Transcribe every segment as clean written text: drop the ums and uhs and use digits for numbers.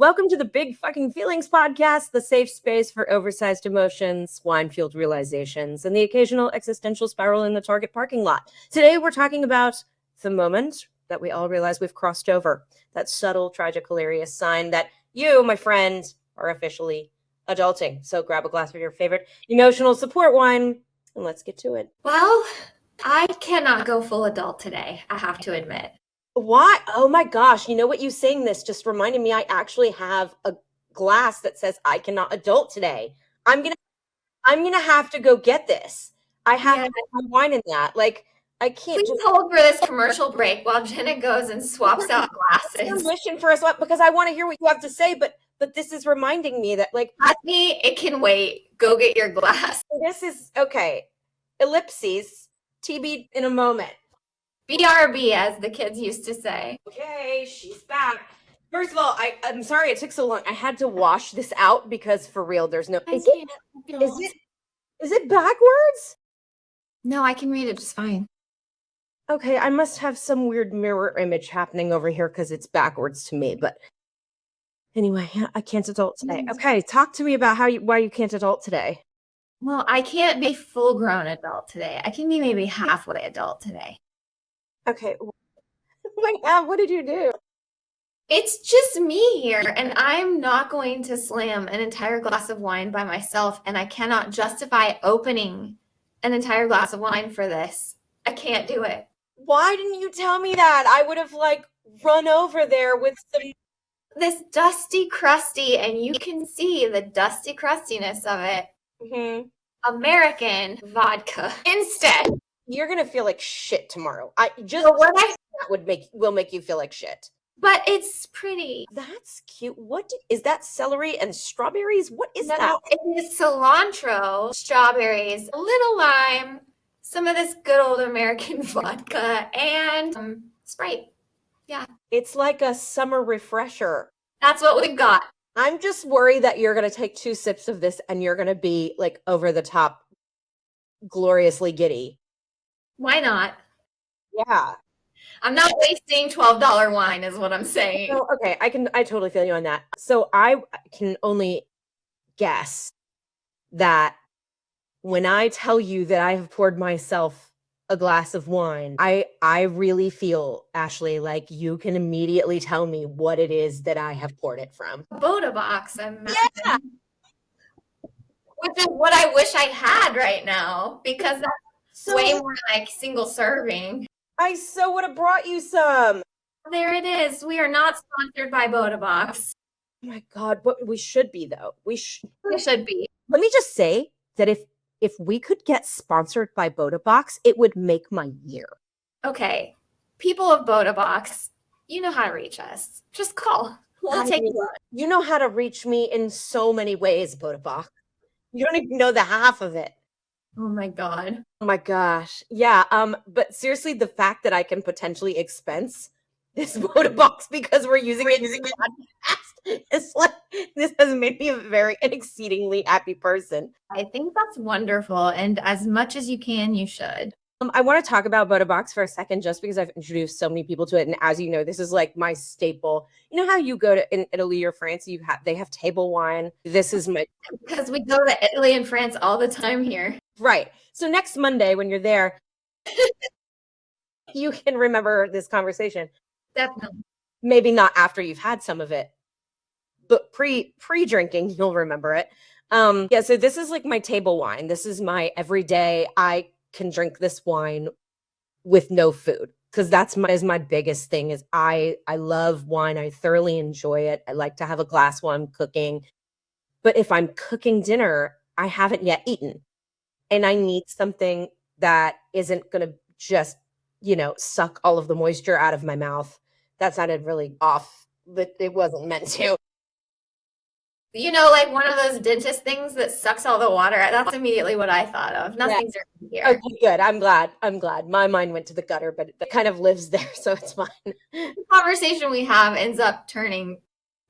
Welcome to the Big Fucking Feelings Podcast, the safe space for oversized emotions, wine-fueled realizations, and the occasional existential spiral in the Target parking lot. Today, we're talking about the moment that we all realize we've crossed over, that subtle, tragic, hilarious sign that you, my friend, are officially adulting. So grab a glass of your favorite emotional support wine, and let's get to it. Well, I cannot go full adult today, I have to admit. Why? Oh my gosh. You know what? You saying this just reminded me I actually have a glass that says I cannot adult today. I'm gonna have to go get this. I have to put my wine in that. Like, I can't Please hold for this commercial break while Jenna goes and swaps out glasses. Permission for us, because I want to hear what you have to say, but this is reminding me that, like, at me, it can wait. Go get your glass. This is okay. Ellipses, TB in a moment. BRB, as the kids used to say. Okay, she's back. First of all, I'm sorry it took so long. I had to wash this out because for real, there's no. Is it backwards? No, I can read it just fine. Okay, I must have some weird mirror image happening over here because it's backwards to me. But anyway, I can't adult today. Okay, talk to me about why you can't adult today. Well, I can't be full-grown adult today. I can be maybe halfway adult today. Okay. Like, what did you do? It's just me here, and I'm not going to slam an entire glass of wine by myself, and I cannot justify opening an entire glass of wine for this. I can't do it. Why didn't you tell me that? I would have, run over there with some... This dusty, crusty, and you can see the dusty crustiness of it. Mm-hmm. American vodka instead. You're gonna feel like shit tomorrow. Will make you feel like shit. But it's pretty. That's cute. Is that celery and strawberries? What is that? It is cilantro, strawberries, a little lime, some of this good old American vodka, and Sprite. Yeah. It's like a summer refresher. That's what we've got. I'm just worried that you're gonna take 2 sips of this and you're gonna be over the top, gloriously giddy. Why not? Yeah. I'm not wasting $12 wine is what I'm saying. Oh, okay. I totally feel you on that. So I can only guess that when I tell you that I have poured myself a glass of wine, I really feel, Ashley, like you can immediately tell me what it is that I have poured it from. Boda box, yeah. Which is what I wish I had right now, because that's way more like single serving. I so would have brought you some. There it is. We are not sponsored by Boda Box. Oh my God, but we should be though. We should be. Let me just say that if we could get sponsored by Boda Box, it would make my year. Okay, people of Boda Box, you know how to reach us. Just call. We'll take you on. You know how to reach me in so many ways, Boda Box. You don't even know the half of it. Oh my God. Oh my gosh. Yeah. But seriously, the fact that I can potentially expense this Boda Box because we're using it podcast, it's like, this has made me an exceedingly happy person. I think that's wonderful. And as much as you can, you should. I want to talk about Boda Box for a second, just because I've introduced so many people to it. And as you know, this is like my staple. You know how you go to in Italy or France, they have table wine. This is my... Because we go to Italy and France all the time here. Right. So next Monday when you're there, you can remember this conversation. Definitely. Maybe not after you've had some of it, but pre-drinking, you'll remember it. Yeah, so this is like my table wine. This is my everyday, I can drink this wine with no food, because that's my biggest thing is I love wine. I thoroughly enjoy it. I like to have a glass while I'm cooking. But if I'm cooking dinner, I haven't yet eaten. And I need something that isn't going to just, suck all of the moisture out of my mouth. That sounded really off, but it wasn't meant to. Like one of those dentist things that sucks all the water. That's immediately what I thought of. Nothing's here. Okay, good. I'm glad. My mind went to the gutter, but it kind of lives there, so it's fine. The conversation we have ends up turning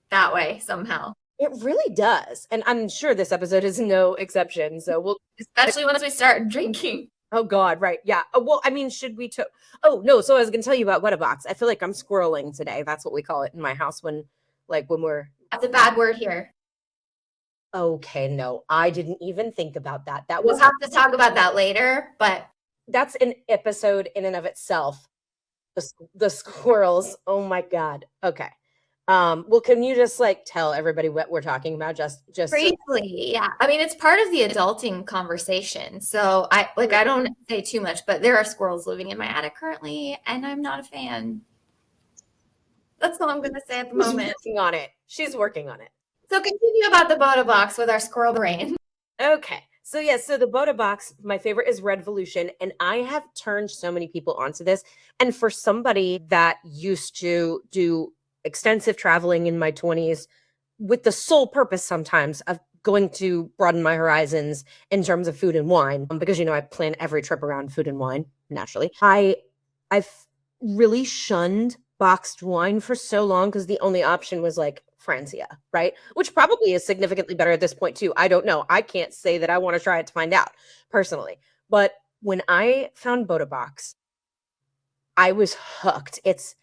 that way somehow. It really does. And I'm sure this episode is no exception. So especially once we start drinking. Oh God, right. Yeah. Well, I mean, should we oh no, so I was gonna tell you about Boda Box. I feel like I'm squirreling today. That's what we call it in my house when we're That's a bad word here. Okay, no, I didn't even think about that. We'll have to talk about that later, but that's an episode in and of itself. The squirrels. Oh my God. Okay. Well, can you just like tell everybody what we're talking about? Just briefly, yeah. I mean, it's part of the adulting conversation. So I don't say too much, but there are squirrels living in my attic currently, and I'm not a fan. That's all I'm gonna say at the moment. Working on it. She's working on it. So continue about the Boda box with our squirrel brain. Okay. So yes, so the Boda box, my favorite is Redvolution, and I have turned so many people onto this. And for somebody that used to do extensive traveling in my 20s with the sole purpose sometimes of going to broaden my horizons in terms of food and wine, because I plan every trip around food and wine naturally. I've really shunned boxed wine for so long because the only option was like Francia, right? Which probably is significantly better at this point too. I don't know. I can't say that I want to try it to find out personally. But when I found Boda Box, I was hooked. It's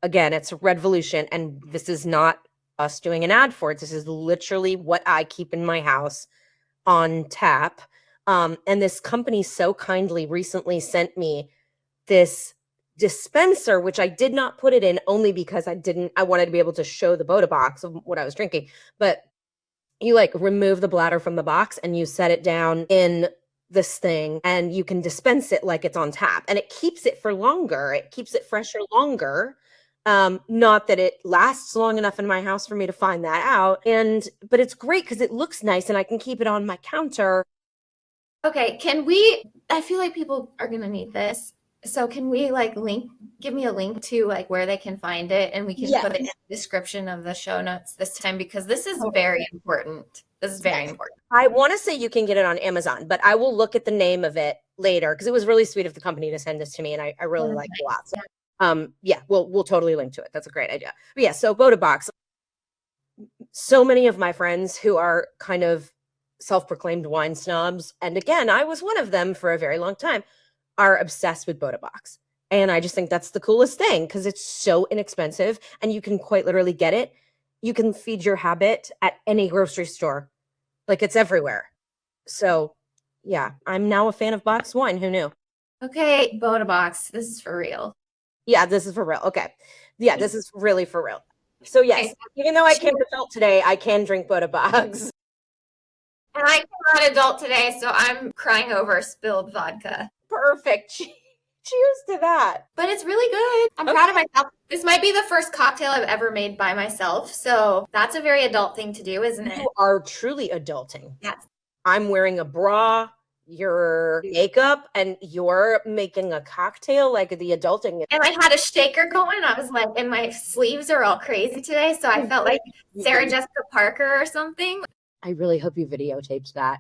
Redvolution, and this is not us doing an ad for it. This is literally what I keep in my house on tap. And this company so kindly recently sent me this dispenser, which I did not put it in only because I wanted to be able to show the Boda box of what I was drinking. But you like remove the bladder from the box and you set it down in this thing and you can dispense it like it's on tap, and it keeps it for longer. It keeps it fresher longer. Not that it lasts long enough in my house for me to find that out. But it's great because it looks nice and I can keep it on my counter. Okay, I feel like people are going to need this. So can we give me a link to like where they can find it, and we can put it in the description of the show notes this time, because this is very important. This is very important. I want to say you can get it on Amazon, but I will look at the name of it later because it was really sweet of the company to send this to me, and I really like it a lot. So, we'll totally link to it. That's a great idea. But yeah, so Boda Box. So many of my friends who are kind of self-proclaimed wine snobs, and again, I was one of them for a very long time, are obsessed with Boda Box. And I just think that's the coolest thing because it's so inexpensive and you can quite literally get it. You can feed your habit at any grocery store. Like, it's everywhere. So yeah, I'm now a fan of boxed wine. Who knew? Okay, Boda Box. This is for real. Yeah, this is for real. Okay. Yeah, this is really for real. So yes, even though I can't adult today, I can drink Boda Box. And I cannot adult today, so I'm crying over spilled vodka. Perfect. Cheers to that. But it's really good. I'm proud of myself. This might be the first cocktail I've ever made by myself. So that's a very adult thing to do, isn't it? You are truly adulting. Yes. I'm wearing a bra, your makeup, and you're making a cocktail, like the adulting. And I had a shaker going. I was like, and my sleeves are all crazy today. So I felt like Sarah Jessica Parker or something. I really hope you videotaped that.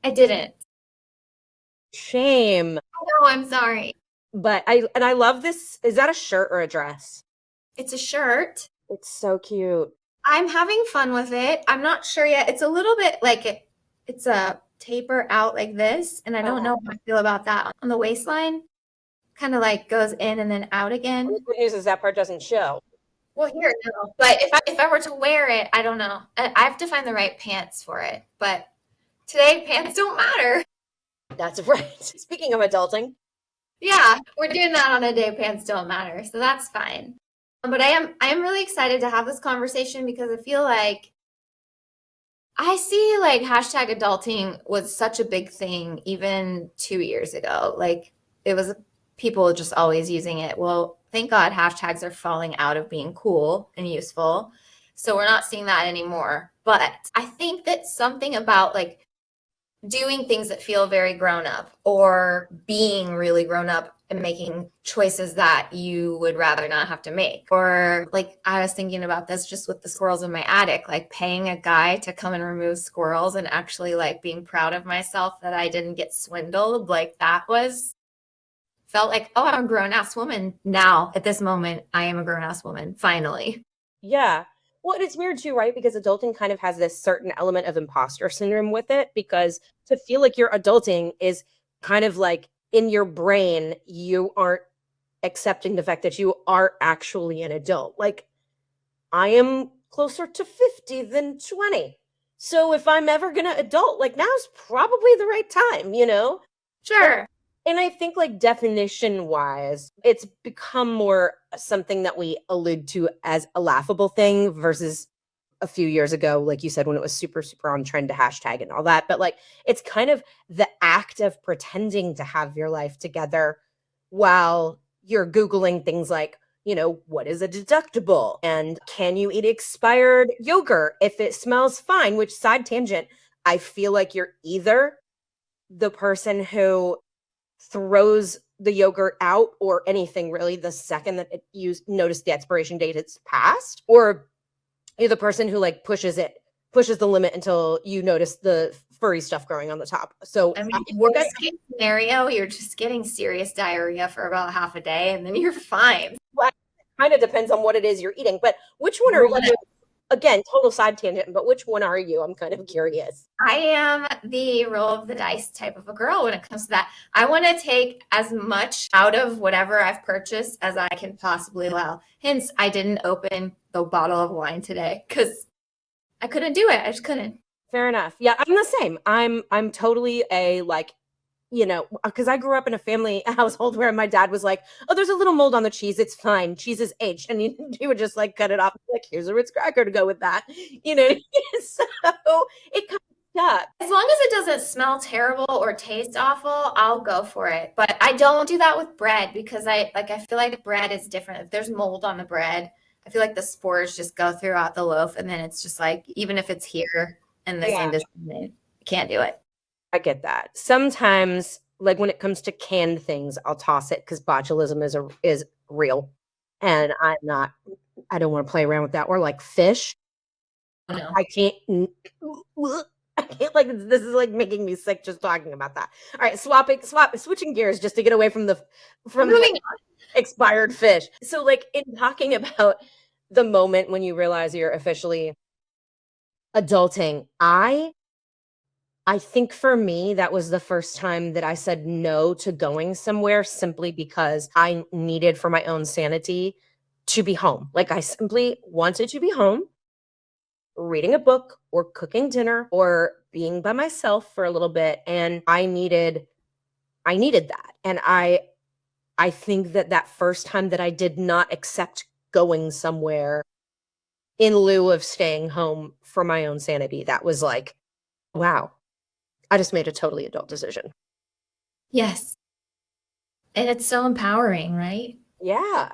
I didn't. Shame. No, I'm sorry. But I love this. Is that a shirt or a dress? It's a shirt. It's so cute. I'm having fun with it. I'm not sure yet. It's a little bit like it's a taper out like this. And I don't know how I feel about that. On the waistline, kind of like goes in and then out again. The good news is that part doesn't show. Well, here, no. But if I were to wear it, I don't know. I have to find the right pants for it. But today, pants don't matter. That's right. Speaking of adulting. Yeah, we're doing that on a day pants don't matter. So that's fine. But I am really excited to have this conversation because I feel like I see like hashtag adulting was such a big thing even 2 years ago. Like it was people just always using it. Well, thank God hashtags are falling out of being cool and useful. So we're not seeing that anymore. But I think that something about like doing things that feel very grown up or being really grown up and making choices that you would rather not have to make. Or like I was thinking about this just with the squirrels in my attic, like paying a guy to come and remove squirrels and actually like being proud of myself that I didn't get swindled. Like that felt like, oh, I'm a grown-ass woman now. At this moment, I am a grown-ass woman, finally. Yeah. Well, it's weird too, right? Because adulting kind of has this certain element of imposter syndrome with it, because to feel like you're adulting is kind of like in your brain, you aren't accepting the fact that you are actually an adult. Like I am closer to 50 than 20. So if I'm ever going to adult, like now's probably the right time, you know? Sure. And I think like definition wise, it's become more something that we allude to as a laughable thing versus a few years ago, like you said, when it was super, super on trend to hashtag and all that. But like, it's kind of the act of pretending to have your life together while you're Googling things like, you know, what is a deductible? And can you eat expired yogurt if it smells fine? Which, side tangent, I feel like you're either the person who throws the yogurt out or anything really the second that you notice the expiration date has passed, or you're the person who like pushes the limit until you notice the furry stuff growing on the top. So I mean, worst case scenario, you're just getting serious diarrhea for about half a day and then you're fine. Well, it kind of depends on what it is you're eating, but which one are you? Again, total side tangent, but which one are you? I'm kind of curious. I am the roll of the dice type of a girl when it comes to that. I want to take as much out of whatever I've purchased as I can possibly allow. Hence, I didn't open the bottle of wine today because I couldn't do it. I just couldn't. Fair enough. Yeah, I'm the same. I'm totally a like, you know, because I grew up in a family household where my dad was like, oh, there's a little mold on the cheese. It's fine. Cheese is aged. And he would just like cut it off. Like, here's a Ritz cracker to go with that. You know, so it kind of stuck. As long as it doesn't smell terrible or taste awful, I'll go for it. But I don't do that with bread because I feel like bread is different. If there's mold on the bread, I feel like the spores just go throughout the loaf. And then it's just like, even if it's here and the same I can't do it. I get that. Sometimes, like when it comes to canned things, I'll toss it because botulism is real, and I don't want to play around with that. Or like fish, No. I can't. Like this is like making me sick just talking about that. All right, switching gears just to get away from the expired fish. So, like in talking about the moment when you realize you're officially adulting, I think for me, that was the first time that I said no to going somewhere simply because I needed for my own sanity to be home. Like I simply wanted to be home, reading a book or cooking dinner or being by myself for a little bit. And I needed that. And I think that first time that I did not accept going somewhere in lieu of staying home for my own sanity, that was like, wow. I just made a totally adult decision. Yes. And it's so empowering, right? Yeah.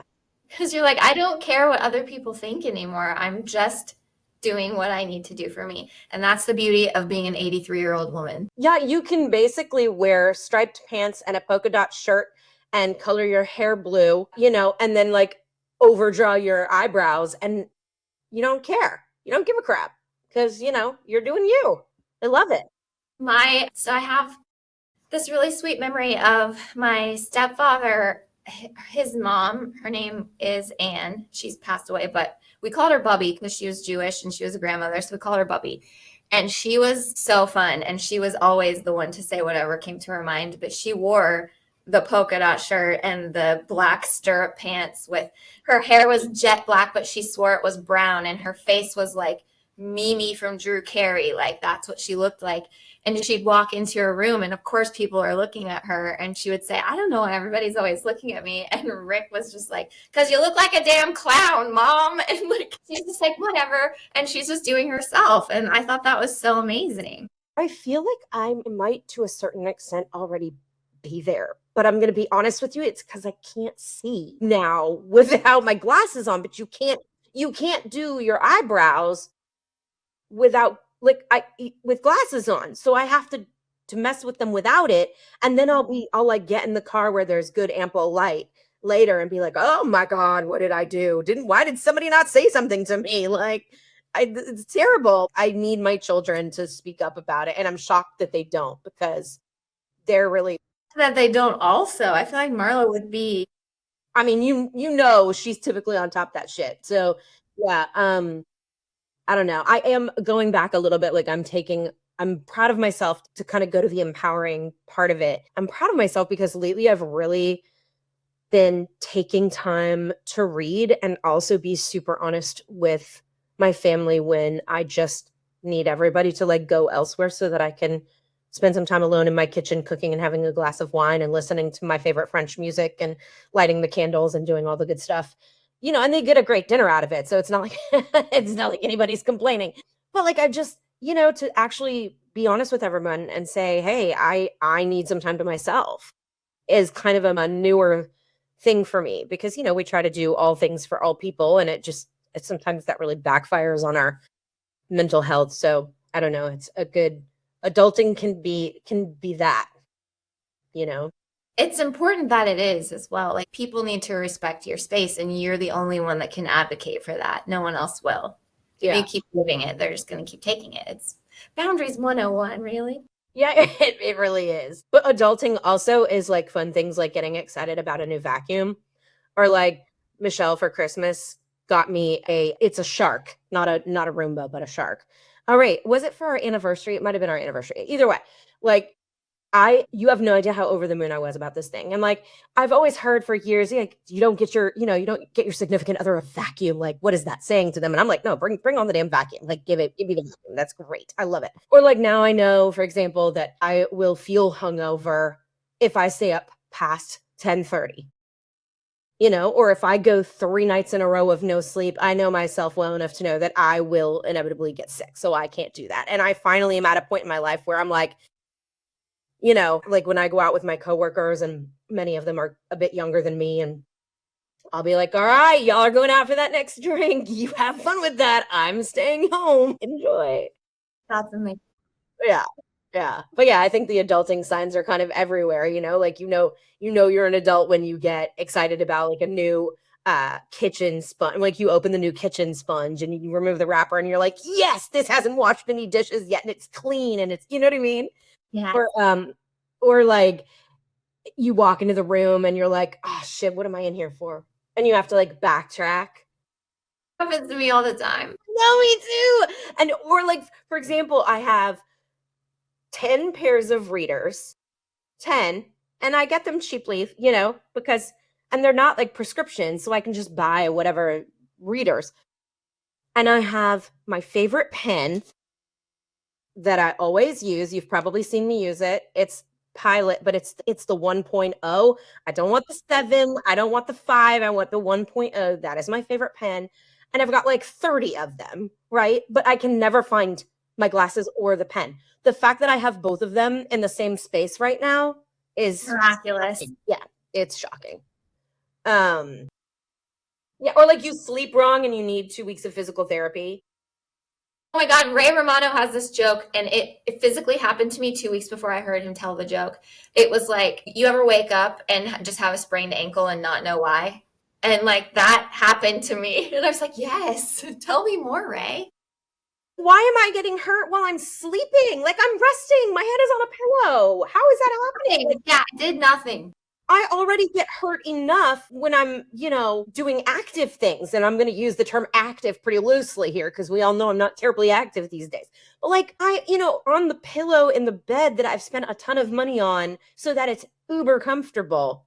Because you're like, I don't care what other people think anymore. I'm just doing what I need to do for me. And that's the beauty of being an 83-year-old woman. Yeah, you can basically wear striped pants and a polka dot shirt and color your hair blue, you know, and then like overdraw your eyebrows and you don't care. You don't give a crap because, you know, you're doing you. I love it. So I have this really sweet memory of my stepfather, his mom. Her name is Anne. She's passed away, but we called her Bubby because she was Jewish and she was a grandmother. So we called her Bubby. And she was so fun. And she was always the one to say whatever came to her mind. But she wore the polka dot shirt and the black stirrup pants with her hair was jet black, but she swore it was brown. And her face was like Mimi from Drew Carey. Like that's what she looked like. And she'd walk into her room and of course people are looking at her and she would say, I don't know why everybody's always looking at me. And Rick was just like, because you look like a damn clown, Mom. And like she's just like, whatever. And she's just doing herself. And I thought that was so amazing. I feel like I might to a certain extent already be there. But I'm going to be honest with you, it's because I can't see now without my glasses on, but you can't do your eyebrows without with glasses on. So I have to mess with them without it. And then I'll like get in the car where there's good ample light later and be like, oh my God, what did I do? Why did somebody not say something to me? Like it's terrible. I need my children to speak up about it. And I'm shocked that they don't because they're really. That they don't also. I feel like Marla would be. I mean, you know, she's typically on top of that shit. So yeah, I don't know. I am going back a little bit. Like I'm proud of myself to kind of go to the empowering part of it. I'm proud of myself because lately I've really been taking time to read and also be super honest with my family when I just need everybody to like go elsewhere so that I can spend some time alone in my kitchen cooking and having a glass of wine and listening to my favorite French music and lighting the candles and doing all the good stuff. And they get a great dinner out of it. So it's not like it's not like anybody's complaining. But like I just, to actually be honest with everyone and say, "Hey, I need some time to myself," is kind of a newer thing for me because we try to do all things for all people and it's sometimes that really backfires on our mental health. So I don't know, it's a good adulting can be that, It's important that it is as well. Like people need to respect your space and you're the only one that can advocate for that. No one else will. If you keep living it, they're just going to keep taking it. It's boundaries 101, really. Yeah, it really is. But adulting also is like fun things like getting excited about a new vacuum or like Michelle for Christmas got me it's a shark, not a Roomba, but a shark. All right. Was it for our anniversary? It might have been our anniversary. Either way, like you have no idea how over the moon I was about this thing. And like, I've always heard for years, like, you don't get your significant other a vacuum. Like, what is that saying to them? And I'm like, no, bring on the damn vacuum. Like, give me the vacuum. That's great. I love it. Or like now I know, for example, that I will feel hungover if I stay up past 10:30. Or if I go 3 nights in a row of no sleep, I know myself well enough to know that I will inevitably get sick. So I can't do that. And I finally am at a point in my life where I'm like, like when I go out with my coworkers and many of them are a bit younger than me and I'll be like, all right, y'all are going out for that next drink. You have fun with that. I'm staying home. Enjoy. That's amazing. Yeah. Yeah. But yeah, I think the adulting signs are kind of everywhere, like, you're an adult when you get excited about like a new kitchen sponge, like you open the new kitchen sponge and you remove the wrapper and you're like, yes, this hasn't washed any dishes yet and it's clean and it's, you know what I mean? Yeah. Or like you walk into the room and you're like, oh shit, what am I in here for? And you have to like backtrack. Happens to me all the time. No, me too. And or like, for example, I have 10 pairs of readers, 10, and I get them cheaply, because, and they're not like prescriptions, so I can just buy whatever readers. And I have my favorite pen that I always use. You've probably seen me use it. It's Pilot, but it's the 1.0. I don't want the 7. I don't want the 5. I want the 1.0. That is my favorite pen. And I've got like 30 of them, right? But I can never find my glasses or the pen. The fact that I have both of them in the same space right now is miraculous. Yeah, it's shocking. Yeah, or like you sleep wrong and you need 2 weeks of physical therapy. Oh my God, Ray Romano has this joke, and it physically happened to me 2 weeks before I heard him tell the joke. It was like, you ever wake up and just have a sprained ankle and not know why? And like that happened to me. And I was like, yes, tell me more, Ray. Why am I getting hurt while I'm sleeping? Like I'm resting. My head is on a pillow. How is that happening? Yeah, I did nothing. I already get hurt enough when I'm, doing active things. And I'm going to use the term active pretty loosely here because we all know I'm not terribly active these days. But like on the pillow in the bed that I've spent a ton of money on so that it's uber comfortable.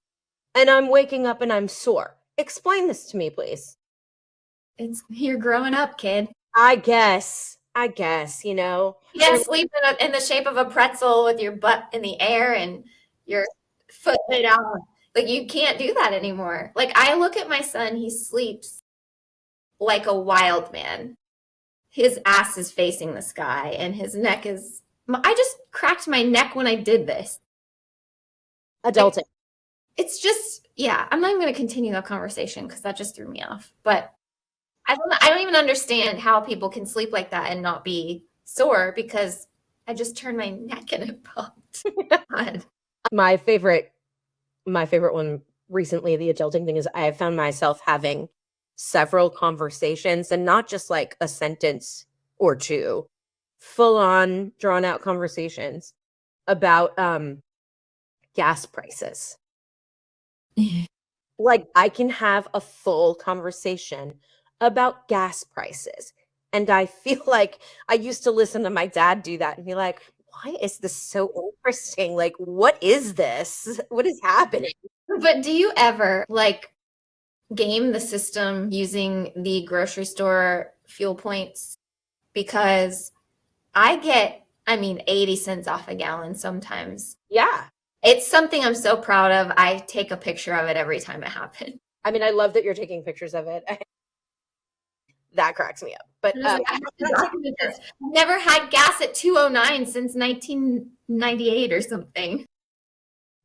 And I'm waking up and I'm sore. Explain this to me, please. You're growing up, kid. I guess, Yeah, sleep in the shape of a pretzel with your butt in the air and your foot out. Like you can't do that anymore. Like I look at my son, he sleeps like a wild man. His ass is facing the sky and his neck is, I just cracked my neck when I did this. Adulting. Like, it's just, yeah, I'm not even going to continue that conversation because that just threw me off. But I don't even understand how people can sleep like that and not be sore because I just turned my neck and it popped. My favorite one recently, the adulting thing, is I have found myself having several conversations and not just like a sentence or two, full on drawn out conversations about gas prices. Like I can have a full conversation about gas prices. And I feel like I used to listen to my dad do that and be like, why is this so interesting? Like, what is this? What is happening? But do you ever like game the system using the grocery store fuel points because I get, 80 cents off a gallon sometimes. Yeah. It's something I'm so proud of. I take a picture of it every time it happens. I mean, I love that you're taking pictures of it. That cracks me up. But I've never had gas at 209 since 1998 or something.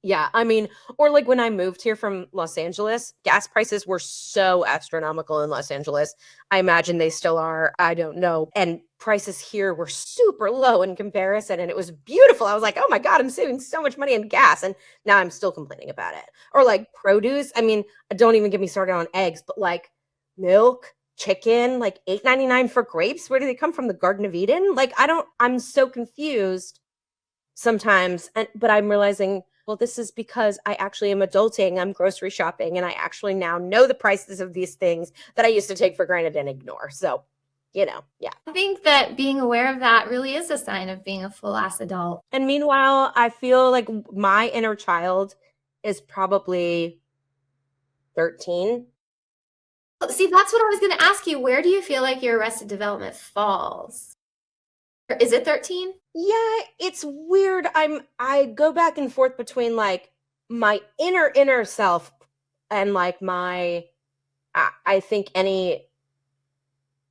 yeah, I mean, or like when I moved here from Los Angeles, gas prices were so astronomical in Los Angeles. I imagine they still are. I don't know. And prices here were super low in comparison. And it was beautiful. I was like, oh my God, I'm saving so much money in gas. And now I'm still complaining about it. Or like produce. I mean, don't even get me started on eggs, but like milk, chicken, like $8.99 for grapes. Where do they come from? The Garden of Eden? Like, I'm so confused sometimes. But I'm realizing, well, this is because I actually am adulting. I'm grocery shopping and I actually now know the prices of these things that I used to take for granted and ignore. So, yeah. I think that being aware of that really is a sign of being a full-ass adult. And meanwhile, I feel like my inner child is probably 13. See, that's what I was going to ask you. Where do you feel like your Arrested Development falls? Is it 13? Yeah, it's weird. I go back and forth between like my inner self and like I think any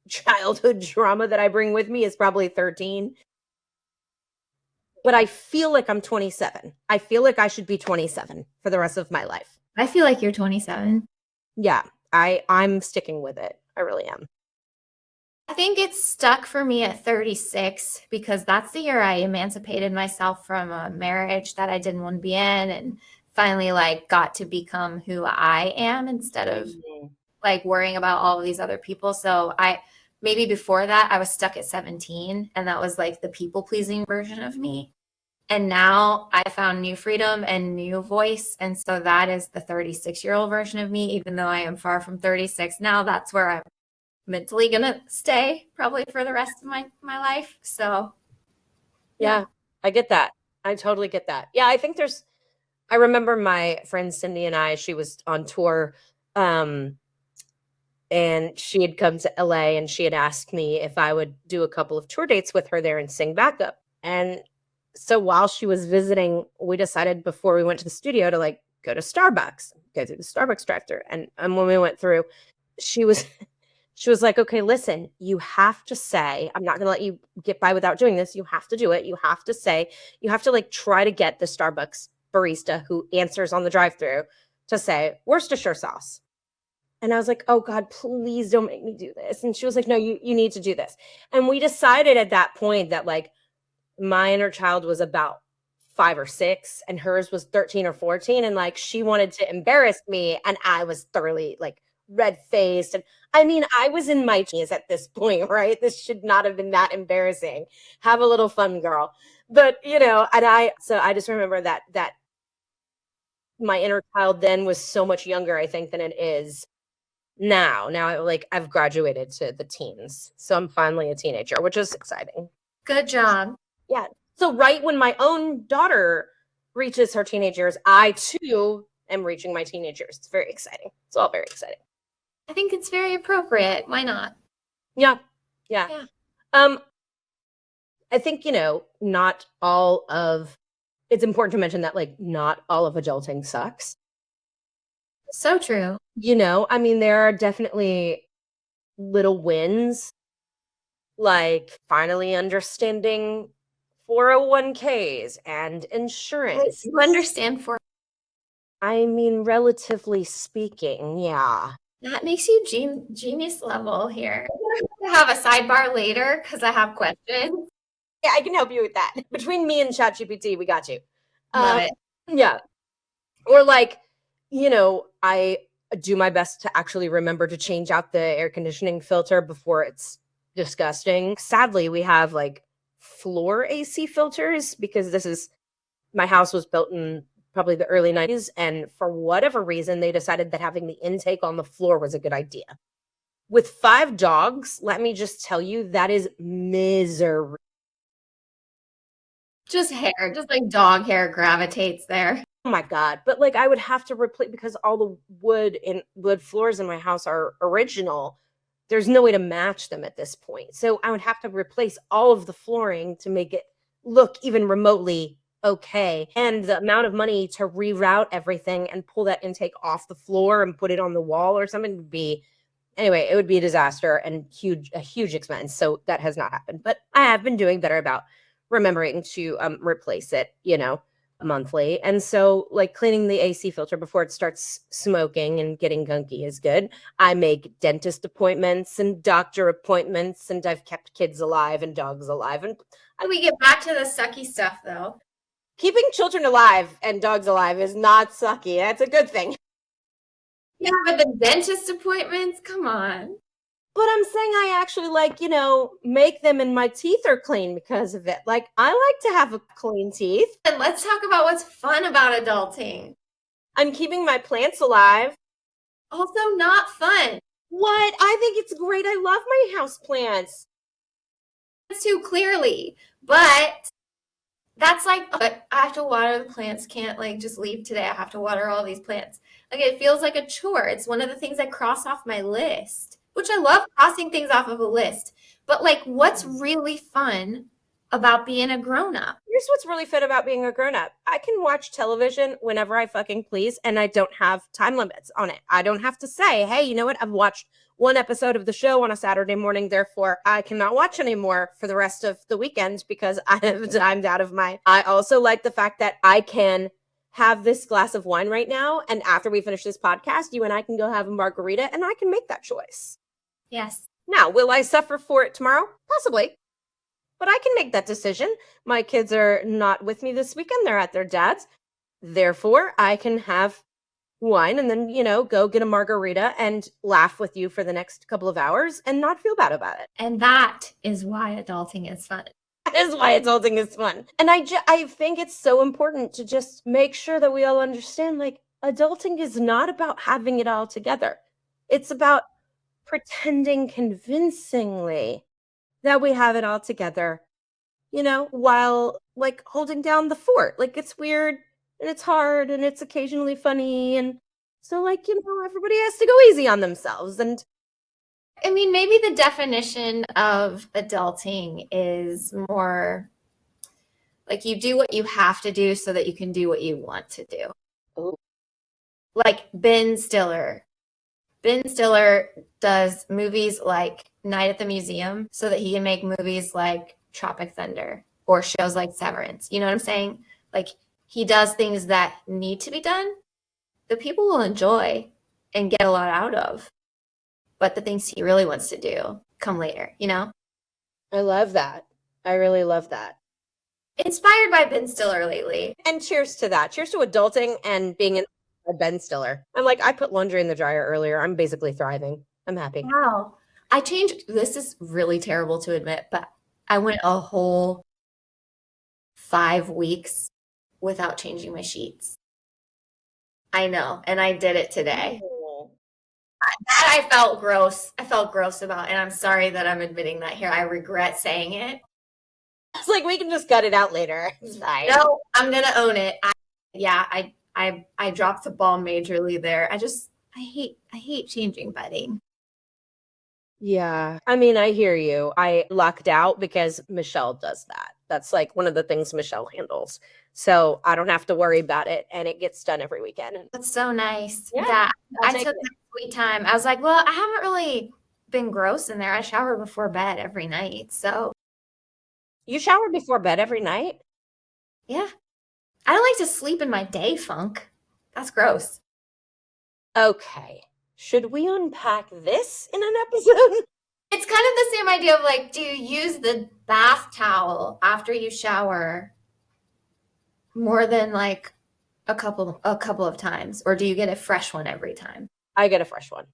childhood trauma that I bring with me is probably 13. But I feel like I'm 27. I feel like I should be 27 for the rest of my life. I feel like you're 27. Yeah, I'm sticking with it. I really am. I think it's stuck for me at 36 because that's the year I emancipated myself from a marriage that I didn't want to be in and finally like got to become who I am instead of like worrying about all of these other people. So maybe before that I was stuck at 17 and that was like the people pleasing version of me. And now I found new freedom and new voice. And so that is the 36-year-old version of me, even though I am far from 36 now. That's where I'm mentally gonna stay probably for the rest of my life. So yeah, I get that. I totally get that. Yeah, I remember my friend Cindy and she was on tour, and she had come to LA and she had asked me if I would do a couple of tour dates with her there and sing backup. And so while she was visiting, we decided before we went to the studio to like go to Starbucks, go through the Starbucks drive-thru. And when we went through, she was like, okay, listen, you have to say, I'm not going to let you get by without doing this. You have to do it. You have to like try to get the Starbucks barista who answers on the drive-thru to say Worcestershire sauce. And I was like, oh God, please don't make me do this. And she was like, no, you need to do this. And we decided at that point that like my inner child was about 5 or 6 and hers was 13 or 14. And like, she wanted to embarrass me. And I was thoroughly like red-faced. And I mean, I was in my teens at this point, right? This should not have been that embarrassing. Have a little fun, girl. But, and I just remember that my inner child then was so much younger, I think, than it is now. Now, like, I've graduated to the teens. So I'm finally a teenager, which is exciting. Good job. Yeah. So right when my own daughter reaches her teenage years, I too am reaching my teenage years. It's very exciting. It's all very exciting. I think it's very appropriate. Why not? Yeah. I think, not all of it's important to mention that like not all of adulting sucks. So true. I mean, there are definitely little wins, like finally understanding 401ks and insurance. You understand I mean, relatively speaking, yeah. That makes you genius level here. We'll have a sidebar later because I have questions. Yeah, I can help you with that. Between me and ChatGPT, we got you. Love it. Yeah. Or like, I do my best to actually remember to change out the air conditioning filter before it's disgusting. Sadly, we have like floor AC filters because my house was built in probably the early 90s. And for whatever reason, they decided that having the intake on the floor was a good idea. With 5 dogs, let me just tell you, that is misery. Just hair, just like dog hair gravitates there. Oh my God. But like I would have to replace because all the wood floors in my house are original. there's no way to match them at this point. So I would have to replace all of the flooring to make it look even remotely okay. And the amount of money to reroute everything and pull that intake off the floor and put it on the wall or something would be, anyway, it would be a disaster and a huge expense. So that has not happened. But I have been doing better about remembering to replace it, monthly. And so like cleaning the AC filter before it starts smoking and getting gunky is good. I make dentist appointments and doctor appointments, and I've kept kids alive and dogs alive. And we get back to the sucky stuff though. Keeping children alive and dogs alive is not sucky. That's a good thing. Yeah, but the dentist appointments, come on. But I'm saying I actually make them and my teeth are clean because of it. Like, I like to have clean teeth. And let's talk about what's fun about adulting. I'm keeping my plants alive. Also not fun. What? I think it's great. I love my house plants. Too clearly. But that's like, I have to water the plants. Can't just leave today. I have to water all these plants. It feels like a chore. It's one of the things I cross off my list. Which I love crossing things off of a list. But what's really fun about being a grown-up? Here's what's really fun about being a grown-up. I can watch television whenever I fucking please, and I don't have time limits on it. I don't have to say, hey, you know what? I've watched one episode of the show on a Saturday morning, therefore I cannot watch anymore for the rest of the weekend because I have timed out of my... I also like the fact that I can have this glass of wine right now, and after we finish this podcast, you and I can go have a margarita, and I can make that choice. Yes. Now, will I suffer for it tomorrow? Possibly. But I can make that decision. My kids are not with me this weekend. They're at their dad's. Therefore, I can have wine and then, go get a margarita and laugh with you for the next couple of hours and not feel bad about it. And that is why adulting is fun. That is why adulting is fun. And I think it's so important to just make sure that we all understand, adulting is not about having it all together. It's about pretending convincingly that we have it all together, while holding down the fort. It's weird and it's hard and it's occasionally funny. And so everybody has to go easy on themselves. And I mean, maybe the definition of adulting is more you do what you have to do so that you can do what you want to do. Ooh. Like Ben Stiller. Ben Stiller does movies like Night at the Museum so that he can make movies like Tropic Thunder or shows like Severance. You know what I'm saying? He does things that need to be done that people will enjoy and get a lot out of. But the things he really wants to do come later, I love that. I really love that. Inspired by Ben Stiller lately. And cheers to that. Cheers to adulting and being a Ben Stiller. I put laundry in the dryer earlier. I'm basically thriving. I'm happy. Wow. I changed. This is really terrible to admit, but I went a whole 5 weeks without changing my sheets. I know. And I did it today. Oh. That I felt gross. I felt gross about, and I'm sorry that I'm admitting that here. I regret saying it. It's we can just cut it out later. It's fine. No, I'm going to own it. I dropped the ball majorly there. I hate changing bedding. Yeah. I mean, I hear you. I lucked out because Michelle does that. That's one of the things Michelle handles. So I don't have to worry about it. And it gets done every weekend. That's so nice. Yeah. I took that sweet time. I was like, well, I haven't really been gross in there. I shower before bed every night. So. You shower before bed every night? Yeah. I don't like to sleep in my day funk. That's gross. Okay. Should we unpack this in an episode? It's kind of the same idea of do you use the bath towel after you shower more than a couple of times, or do you get a fresh one every time? I get a fresh one.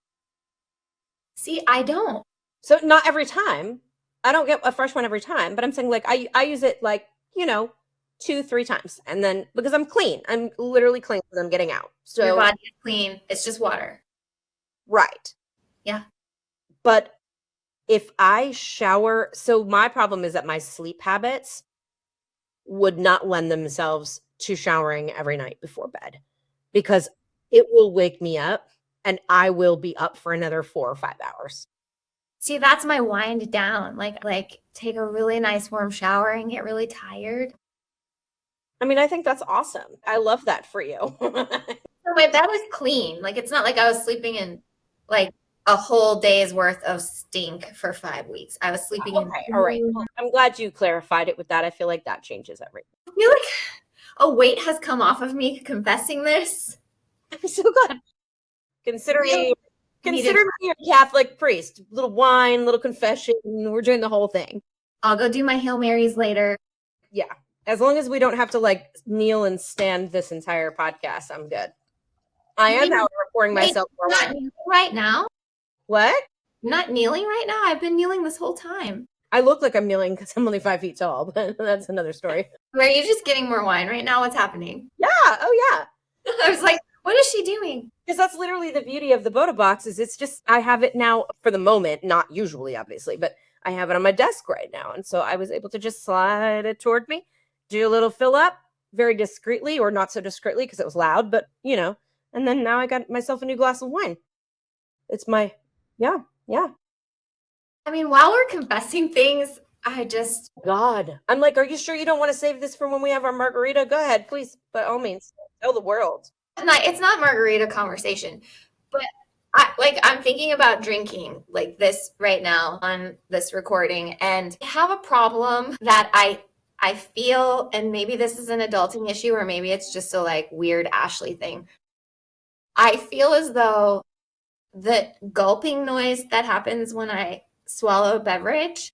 See, I don't. So not every time. I don't get a fresh one every time, but I'm saying I use it 2-3 times, and then because I'm clean, I'm literally clean because I'm getting out. So your body is clean. It's just water. Right. Yeah. But if I shower, so my problem is that my sleep habits would not lend themselves to showering every night before bed because it will wake me up and I will be up for another 4 or 5 hours. See, that's my wind down. Like take a really nice warm shower and get really tired. I mean, I think that's awesome. I love that for you. So my bed was clean. Like, it's not like I was sleeping in like a whole day's worth of stink for 5 weeks. I was sleeping in. Okay, all right. I'm glad you clarified it with that. I feel like that changes everything. I feel like a weight has come off of me confessing this. I'm so glad. Consider me a Catholic priest. Little wine, little confession. We're doing the whole thing. I'll go do my Hail Marys later. Yeah. As long as we don't have to like kneel and stand this entire podcast, I'm good. I am now pouring myself more wine. Right now? What? I'm not kneeling right now. I've been kneeling this whole time. I look like I'm kneeling because I'm only 5 feet tall, but that's another story. Are you just getting more wine right now? What's happening? Yeah. Oh, yeah. I was like, what is she doing? Because that's literally the beauty of the Boda box is it's just, I have it now for the moment, not usually, obviously, but I have it on my desk right now. And so I was able to just slide it toward me, do a little fill up very discreetly or not so discreetly because it was loud, but you know, and then now I got myself a new glass of wine. It's my, yeah. I mean, while we're confessing things, God, I'm like, are you sure you don't want to save this for when we have our margarita? Go ahead, please, by all means, tell the world. It's not margarita conversation, but I'm thinking about drinking like this right now on this recording, and I have a problem that I feel, and maybe this is an adulting issue, or maybe it's just a like weird Ashley thing. I feel as though the gulping noise that happens when I swallow a beverage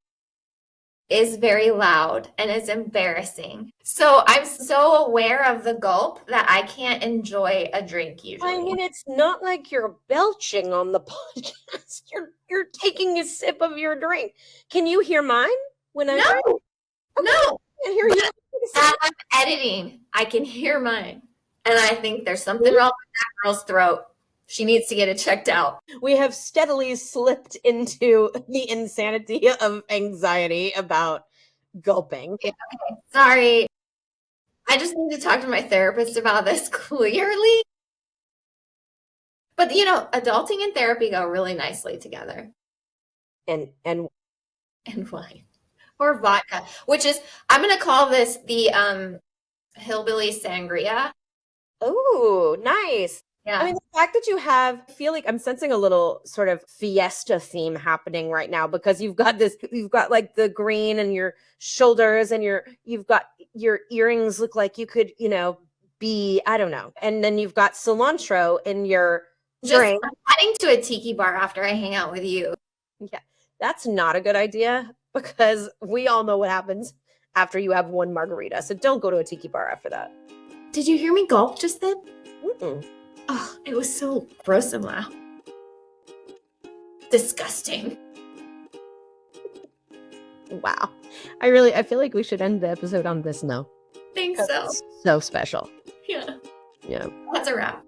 is very loud and is embarrassing. So I'm so aware of the gulp that I can't enjoy a drink usually. I mean, it's not like you're belching on the podcast. You're taking a sip of your drink. Can you hear mine when I drink? No. No. I hear you. As I'm editing, I can hear mine. And I think there's something wrong with that girl's throat. She needs to get it checked out. We have steadily slipped into the insanity of anxiety about gulping. Okay. Sorry. I just need to talk to my therapist about this clearly. But, you know, adulting and therapy go really nicely together. And wine. Or vodka, which is, I'm going to call this the hillbilly sangria. oh, nice. Yeah. I mean, the fact that you have, I feel like I'm sensing a little sort of fiesta theme happening right now because you've got like the green and your shoulders and you've got your earrings look like you could, you know, be, I don't know. And then you've got cilantro in your drink. I'm heading to a tiki bar after I hang out with you. Yeah, that's not a good idea because we all know what happens after you have one margarita. So don't go to a tiki bar after that. Did you hear me gulp just then? Mm-mm. Oh, it was so gross and loud. Disgusting. Wow. I feel like we should end the episode on this note. Think so. So special. Yeah. Yeah. That's a wrap.